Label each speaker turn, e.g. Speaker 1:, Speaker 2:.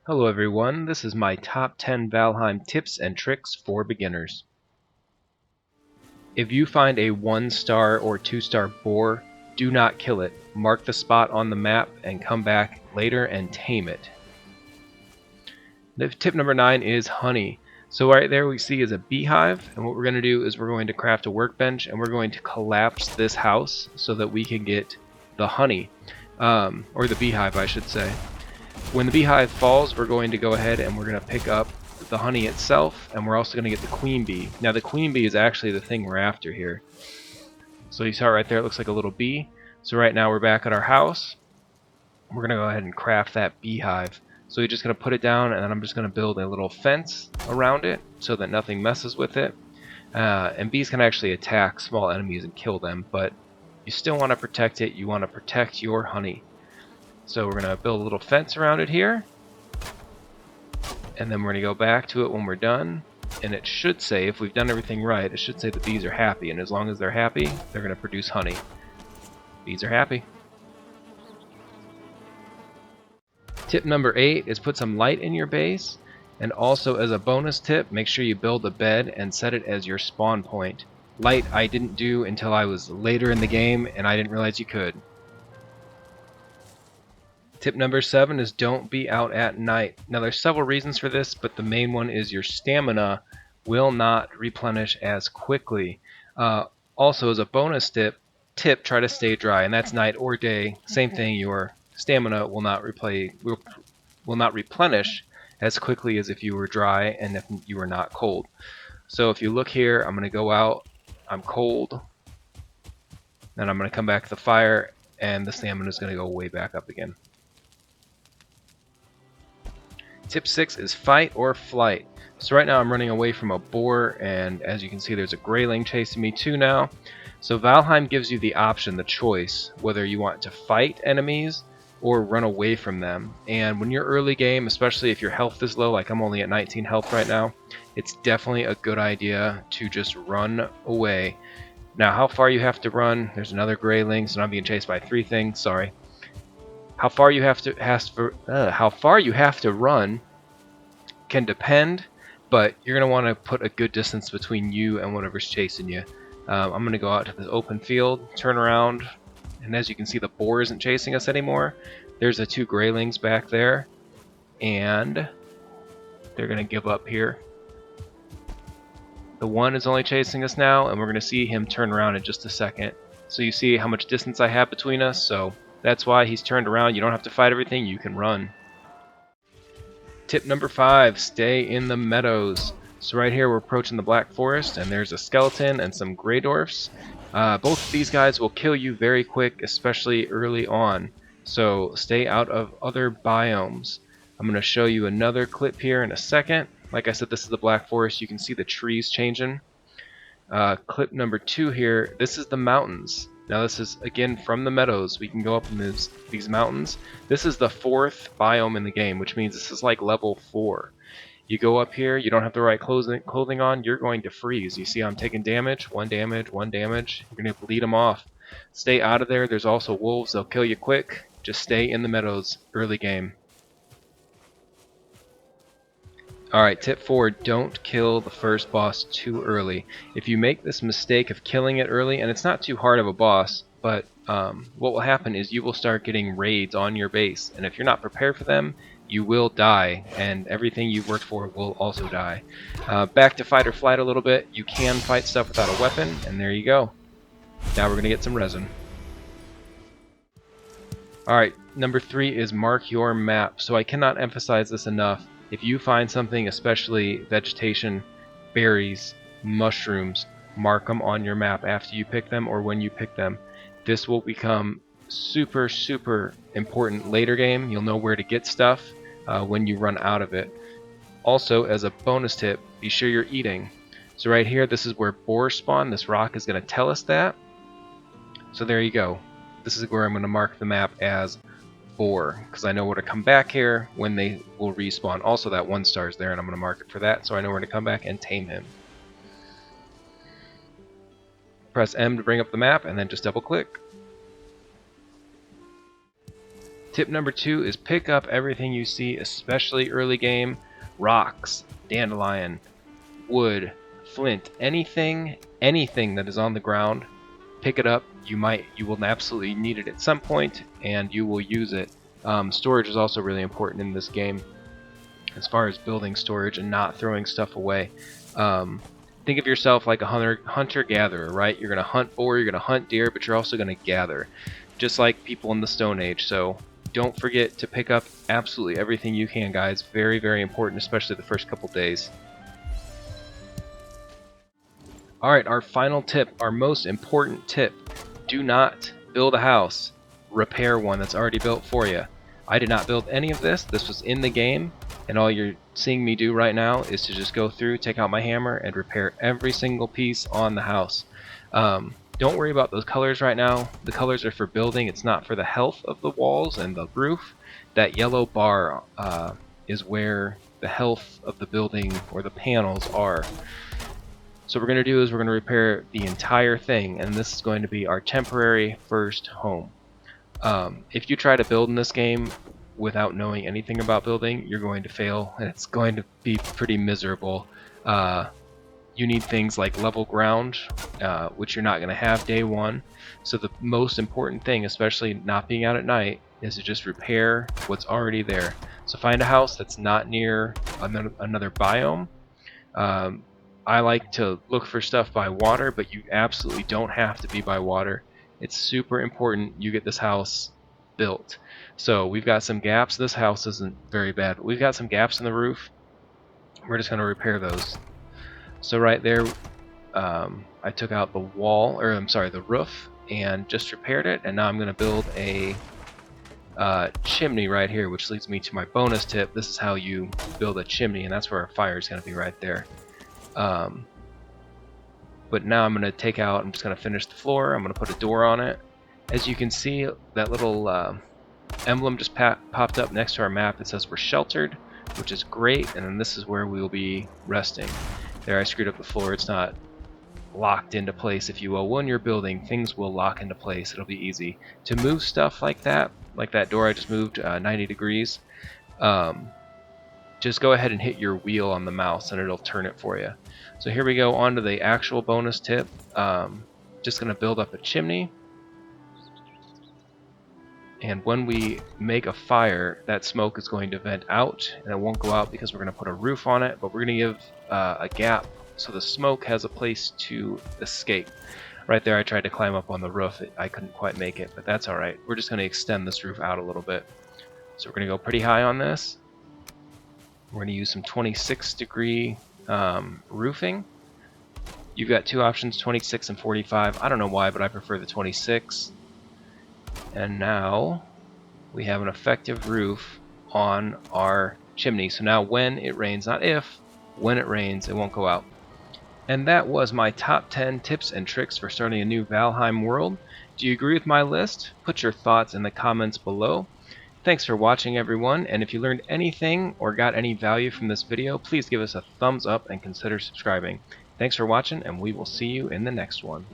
Speaker 1: Hello everyone, this is my top 10 Valheim tips and tricks for beginners. If you find a 1-star or 2-star boar, do not kill it. Mark the spot on the map and come back later and tame it. Tip number 9 is honey. So right there we see is a beehive, and what we're going to do is we're going to craft a workbench and we're going to collapse this house so that we can get the honey, or the beehive I should say. When the beehive falls, we're going to go ahead and we're going to pick up the honey itself, and we're also going to get the queen bee. Now the queen bee is actually the thing we're after here. So you saw it right there, it looks like a little bee. So right now we're back at our house. We're going to go ahead and craft that beehive. So you're just going to put it down, and then I'm just going to build a little fence around it so that nothing messes with it. And bees can actually attack small enemies and kill them, but you still want to protect it. You want to protect your honey. So we're going to build a little fence around it here, and then we're going to go back to it when we're done, and it should say, if we've done everything right, it should say the bees are happy, and as long as they're happy, they're going to produce honey. Bees are happy. Tip number 8 is put some light in your base, and also as a bonus tip, make sure you build a bed and set it as your spawn point. Light I didn't do until I was later in the game, and I didn't realize you could. Tip number 7 is don't be out at night. Now there's several reasons for this, but the main one is your stamina will not replenish as quickly. Also as a bonus tip, try to stay dry, and that's night or day. Same thing, your stamina will not replenish as quickly as if you were dry and if you were not cold. So if you look here, I'm going to go out, I'm cold, then I'm going to come back to the fire, and the stamina is going to go way back up again. Tip 6 is fight or flight. So right now I'm running away from a boar, and as you can see there's a grayling chasing me too now. So Valheim gives you the option, the choice, whether you want to fight enemies or run away from them. And when you're early game, especially if your health is low, like I'm only at 19 health right now, it's definitely a good idea to just run away. Now how far you have to run, there's another grayling, so now I'm being chased by 3 things, sorry. How far you have to run can depend, but you're going to want to put a good distance between you and whatever's chasing you. I'm going to go out to the open field, turn around, and as you can see the boar isn't chasing us anymore. There's the 2 graylings back there, and they're going to give up here. The one is only chasing us now, and we're going to see him turn around in just a second. So you see how much distance I have between us, so that's why he's turned around. You don't have to fight everything, you can run. Tip number 5, stay in the meadows. So right here we're approaching the Black Forest, and there's a skeleton and some gray dwarfs. Both of these guys will kill you very quick, especially early on. So stay out of other biomes. I'm going to show you another clip here in a second. Like I said, this is the Black Forest. You can see the trees changing. Clip number 2 here, this is the mountains. Now this is again from the meadows. We can go up in these mountains. This is the 4th biome in the game, which means this is like level 4. You go up here, you don't have the right clothing on, you're going to freeze. You see I'm taking damage, 1 damage, 1 damage. You're going to bleed them off. Stay out of there. There's also wolves, they'll kill you quick. Just stay in the meadows early game. Alright, tip 4, don't kill the first boss too early. If you make this mistake of killing it early, and it's not too hard of a boss, but what will happen is you will start getting raids on your base, and if you're not prepared for them, you will die, and everything you've worked for will also die. Back to fight or flight a little bit, you can fight stuff without a weapon, and there you go. Now we're going to get some resin. Alright, number 3 is mark your map. So I cannot emphasize this enough. If you find something, especially vegetation, berries, mushrooms, mark them on your map after you pick them or when you pick them. This will become super, super important later game. You'll know where to get stuff when you run out of it. Also, as a bonus tip, be sure you're eating. So right here, this is where boar spawn. This rock is going to tell us that. So there you go. This is where I'm going to mark the map as boar, because I know where to come back here when they will respawn. Also that 1-star is there, and I'm going to mark it for that, so I know where to come back and tame him. Press M to bring up the map, and then just double click. Tip number 2 is pick up everything you see, especially early game. Rocks, dandelion, wood, flint, anything that is on the ground, pick it up. You will absolutely need it at some point, and you will use it. Storage is also really important in this game, as far as building storage and not throwing stuff away. Think of yourself like a hunter-gatherer, right? You're going to hunt boar, you're going to hunt deer, but you're also going to gather, just like people in the Stone Age. So don't forget to pick up absolutely everything you can, guys. Very, very important, especially the first couple days. Alright, our final tip, our most important tip. Do not build a house. Repair one that's already built for you. I did not build any of this. This was in the game, and all you're seeing me do right now is to just go through, take out my hammer, and repair every single piece on the house. Don't worry about those colors right now. The colors are for building. It's not for the health of the walls and the roof. That yellow bar is where the health of the building or the panels are. So what we're going to do is we're going to repair the entire thing, and this is going to be our temporary first home. If you try to build in this game without knowing anything about building, you're going to fail, and it's going to be pretty miserable. You need things like level ground, which you're not going to have day one. So the most important thing, especially not being out at night, is to just repair what's already there. So find a house that's not near another biome. I like to look for stuff by water, but you absolutely don't have to be by water. It's super important you get this house built. So we've got some gaps. This house isn't very bad, but we've got some gaps in the roof. We're just going to repair those. So right there, I took out the wall, or I'm sorry, the roof, and just repaired it. And now I'm going to build a chimney right here, which leads me to my bonus tip. This is how you build a chimney, and that's where our fire is going to be right there. But now I'm going to take out, I'm just going to finish the floor. I'm going to put a door on it. As you can see, that little emblem just popped up next to our map. It says we're sheltered, which is great, and then this is where we will be resting. There, I screwed up the floor. It's not locked into place, if you will. When you're building, things will lock into place. It'll be easy to move stuff like that door I just moved 90 degrees. Just go ahead and hit your wheel on the mouse and it'll turn it for you. So here we go on to the actual bonus tip. Just going to build up a chimney, and when we make a fire, that smoke is going to vent out, and it won't go out because we're going to put a roof on it, but we're going to give a gap so the smoke has a place to escape. Right there I tried to climb up on the roof. I couldn't quite make it, but that's alright. We're just going to extend this roof out a little bit. So we're going to go pretty high on this. We're going to use some 26-degree roofing. You've got two options, 26 and 45. I don't know why, but I prefer the 26. And now we have an effective roof on our chimney. So now when it rains, not if, when it rains, it won't go out. And that was my top 10 tips and tricks for starting a new Valheim world. Do you agree with my list? Put your thoughts in the comments below. Thanks for watching, everyone, and if you learned anything or got any value from this video, please give us a thumbs up and consider subscribing. Thanks for watching, and we will see you in the next one.